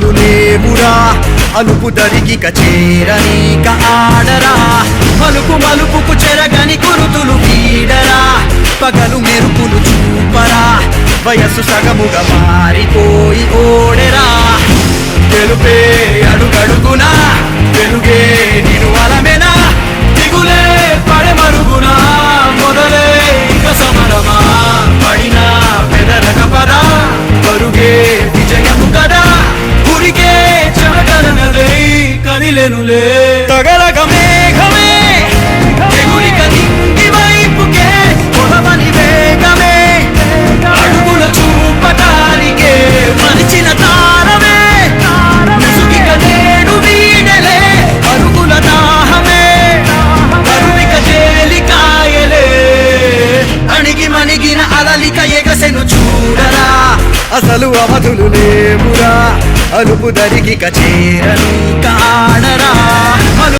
అవధులు లేవురా అలుపు దరిగిక చేరనీక ఆడరా మలుపు మలుపుకు చెరగని గురుతులు వీడరా పగలు మెరుపులు చూపరా వయస్సు సగముగా మారిపోయి ఓడెరా తెలుపే అడుగడుగునా వెలుగే నిను అలమెనా దిగులే పడమరుగునా మొదలే ఇక సమరమా పడినా పెదరక పదా పరుగే విజయము కదా ఉరికే చెమటలనలై కదిలెనులే తగలగ మేఘమే ఎగురిక నింగి వైపుకే పొడవని వేగమే అడుగుల చూపటానికే మరిచిన తారమే ముసుగిక నేడు వీడలే అరుగుల దాహమే కరువిక తేలికాయలే అణిగి మణిగిన అలలిక ఎగసెను చూడరా అసలు అవధులు లేవురా అలుపు దరిగిక చేరనీక ఆడరా